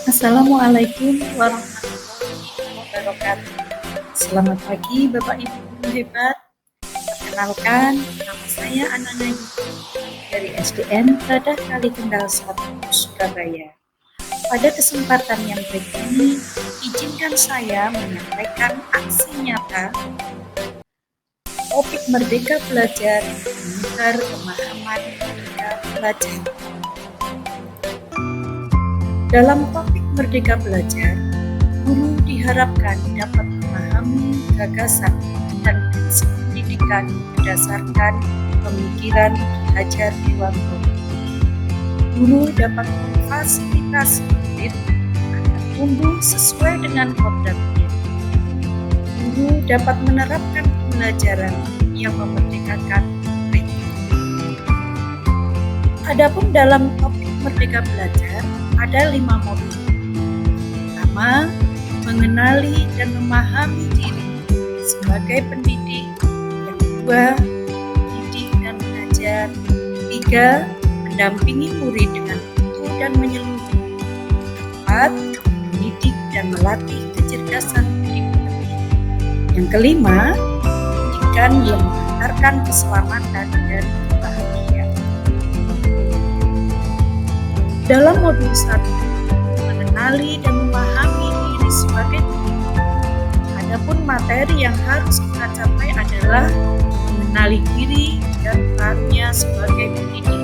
Assalamualaikum warahmatullahi wabarakatuh. Selamat pagi Bapak Ibu guru hebat. Perkenalkan, nama saya Anana dari SDN Tadah Kali Kendal 1 Surabaya. Pada kesempatan yang baik ini, izinkan saya menyampaikan aksi nyata topik Merdeka Belajar menukar pemahaman Merdeka Belajar. Dalam topik Merdeka Belajar, guru diharapkan dapat memahami gagasan dan prinsip pendidikan berdasarkan pemikiran Ki Hajar Dewantara. Guru dapat memfasilitasi murid agar tumbuh sesuai dengan kodratnya. Guru dapat menerapkan pembelajaran yang memerdekakan murid. Adapun dalam topik Merdeka Belajar, ada 5 modul. Pertama, mengenali dan memahami diri sebagai pendidik. Yang kedua, mendidik dan mengajar. 3, mendampingi murid dengan utuh dan menyeluruh. 4, mendidik dan melatih kecerdasan pribadi. Yang kelima, pendidikan yang mengantarkan keselamatan dan kebahagiaan. Dalam modul 1, mengenali dan memahami diri sebagai pendidik. Adapun materi yang harus kita capai adalah mengenali diri dan perannya sebagai pendidik.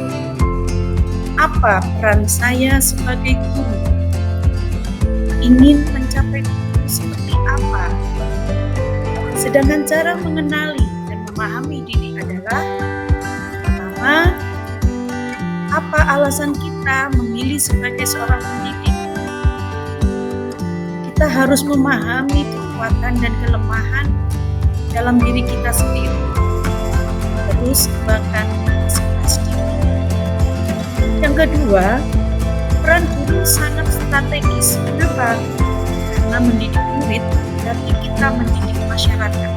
Apa peran saya sebagai guru? Ingin mencapai guru seperti apa? Sedangkan cara mengenali dan memahami diri adalah: pertama, apa alasan kita memilih sebagai seorang pendidik? Kita harus memahami kekuatan dan kelemahan dalam diri kita sendiri. Terus kembangkan kapasitas diri. Yang kedua, peran guru sangat strategis. Kenapa? Karena mendidik murid berarti kita mendidik masyarakat.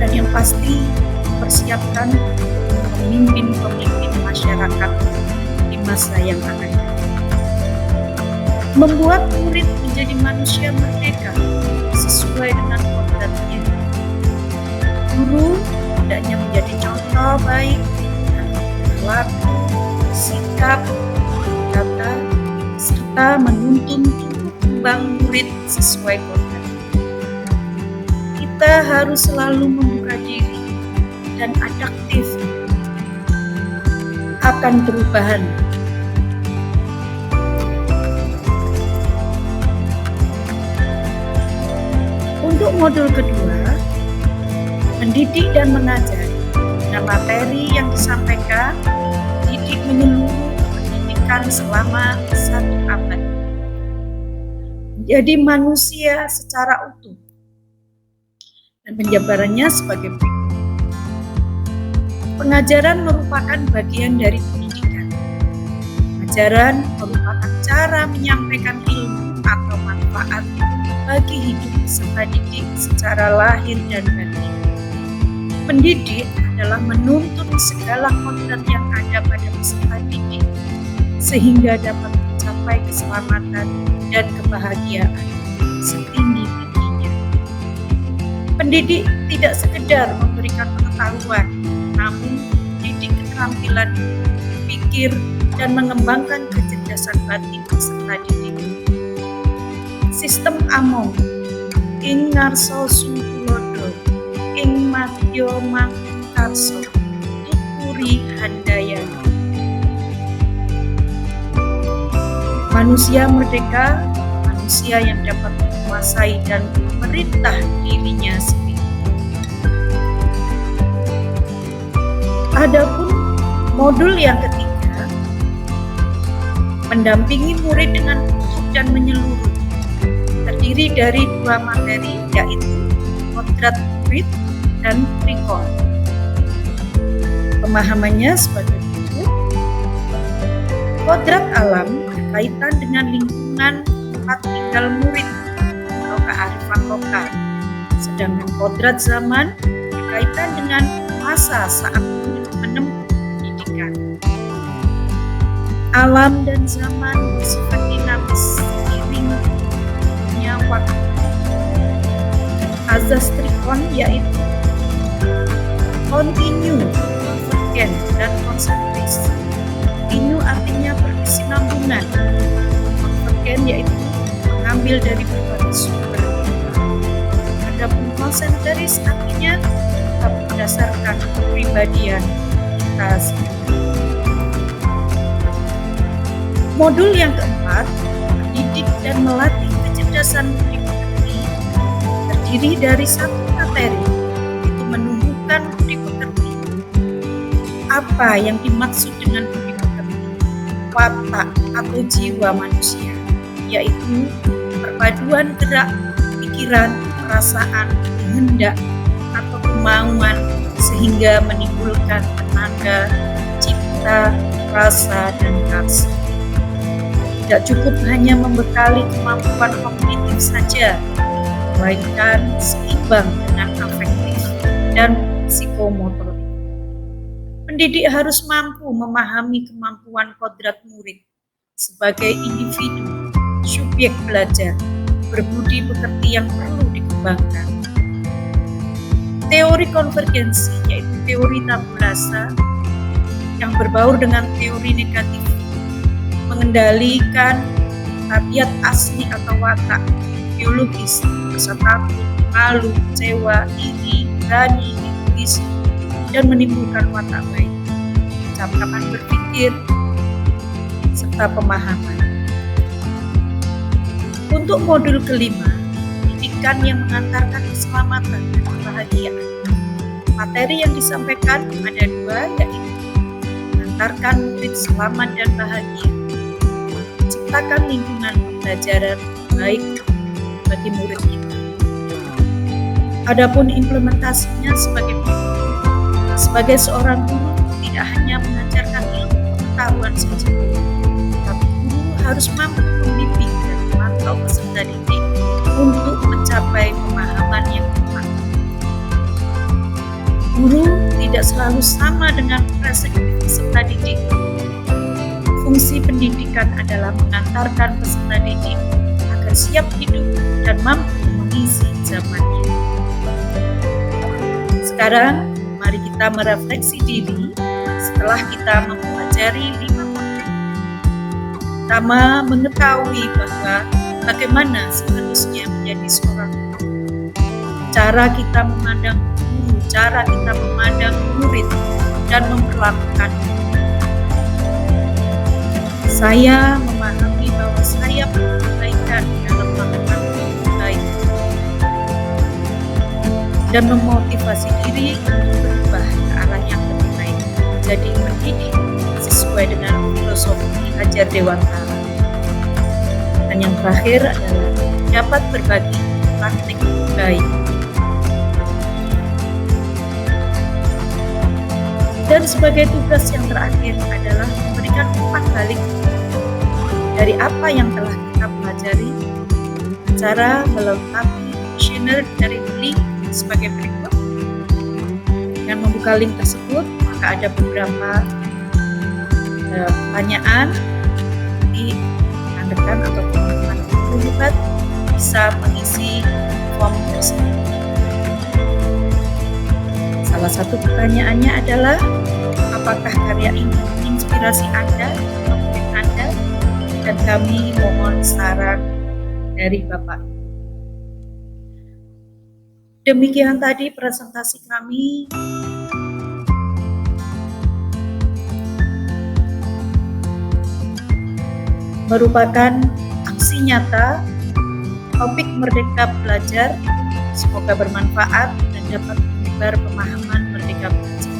Dan yang pasti mempersiapkan pemimpin-pemimpin masyarakat di masa yang akan datang. Membuat murid menjadi manusia merdeka sesuai dengan kodratnya. Guru hendaknya menjadi contoh baik dalam perilaku, sikap, kata, serta menuntun tumbuh kembang murid sesuai kodrat. Kita harus selalu membuka diri dan adaptif akan perubahan. Untuk modul kedua, mendidik dan mengajar. Nah, materi yang disampaikan, didik menyeluruh pendidikan selama 1 abad. Menjadi manusia secara utuh. Dan penjabarannya sebagai berikut. Pengajaran merupakan bagian dari pendidikan. Pengajaran merupakan cara menyampaikan ilmu atau manfaat bagi hidup peserta didik secara lahir dan batin. Pendidik adalah menuntun segala kodrat yang ada pada peserta didik sehingga dapat mencapai keselamatan dan kebahagiaan setinggi-tingginya. Pendidik tidak sekedar memberikan pengetahuan, namun mendidik keterampilan berpikir dan mengembangkan kecerdasan batin peserta didik. Sistem Among ing ngarsa sungkulodo ing madya mangkarsa tuturi handayani. Manusia merdeka, manusia yang dapat menguasai dan memerintah dirinya sendiri. Adapun modul yang ketiga, mendampingi murid dengan utuh dan menyeluruh, terdiri dari 2 materi, yaitu kodrat murid dan recall. Pemahamannya sebagai berikut. Kodrat alam berkaitan dengan lingkungan tempat tinggal murid atau kearifan lokal. Sedangkan kodrat zaman berkaitan dengan masa saat murid menempuh pendidikan. Alam dan zaman bersifat dinamis, seiring yaitu continue, convergent, dan konsentris. Continue artinya berkesinambungan, convergent yaitu mengambil dari berbagai sumber. Adapun konsentris artinya tetap berdasarkan kepribadian kita sendiri. Modul yang keempat, mendidik dan melatih kecerdasan budi pekerti, terdiri dari satu materi, yaitu menumbuhkan budi pekerti. Apa yang dimaksud dengan budi pekerti? Watak atau jiwa manusia, yaitu perpaduan gerak, pikiran, perasaan, kehendak, atau kemauan sehingga menimbulkan tenaga, cipta, rasa, dan karsa. Tidak cukup hanya membekali kemampuan kognitif saja, melainkan seimbang dengan afektif dan psikomotorik. Pendidik harus mampu memahami kemampuan kodrat murid sebagai individu, subjek belajar, berbudi pekerti yang perlu dikembangkan. Teori konvergensi, yaitu teori tabulasa yang berbaur dengan teori negatif, mengendalikan tabiat asli atau watak biologis, rasa takut, malu, kecewa, iri, berani, egois, dan menimbulkan watak baik, kecapapan berpikir, serta pemahaman. Untuk modul kelima, pendidikan yang mengantarkan keselamatan dan kebahagiaan. Materi yang disampaikan ada dua, yaitu mengantarkan murid selamat dan bahagia, menciptakan lingkungan pembelajaran baik bagi murid kita. Adapun implementasinya sebagai seorang guru tidak hanya mengajarkan ilmu pengetahuan saja, tapi guru harus mampu membimbing dan memantau peserta didik untuk mencapai pemahaman yang tepat. Guru tidak selalu sama dengan perspektif peserta didik. Fungsi pendidikan adalah mengantarkan peserta didik agar siap hidup dan mampu mengisi zamannya. Sekarang, mari kita merefleksi diri setelah kita mempelajari 5 modul. Pertama, mengetahui bahwa bagaimana seharusnya menjadi seorang guru. Cara kita memandang guru, cara kita memandang murid, dan memperlakukan. Saya memahami bahwa saya perlu kebaikan dalam melakukan baik dan memotivasi diri untuk berubah ke arah yang lebih baik, jadi mendidik sesuai dengan filosofi ajar Dewantara. Dan yang terakhir adalah dapat berbagi praktik baik. Dan sebagai tugas yang terakhir adalah memberikan umpan balik dari apa yang telah kita pelajari, cara melengkapi kuesioner dari link sebagai berikut. Dengan membuka link tersebut, maka ada beberapa pertanyaan di rekan-rekan atau teman-teman guru hebat bisa mengisi form tersebut. Salah satu pertanyaannya adalah, apakah karya ini menginspirasi Anda atau murid Anda? Dan kami mohon saran dari Bapak. Demikian tadi presentasi kami. Merupakan aksi nyata topik Merdeka Belajar. Semoga bermanfaat dan dapat menyebar pemahaman Merdeka Belajar.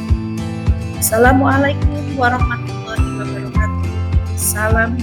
Assalamualaikum warahmatullahi wabarakatuh. Salam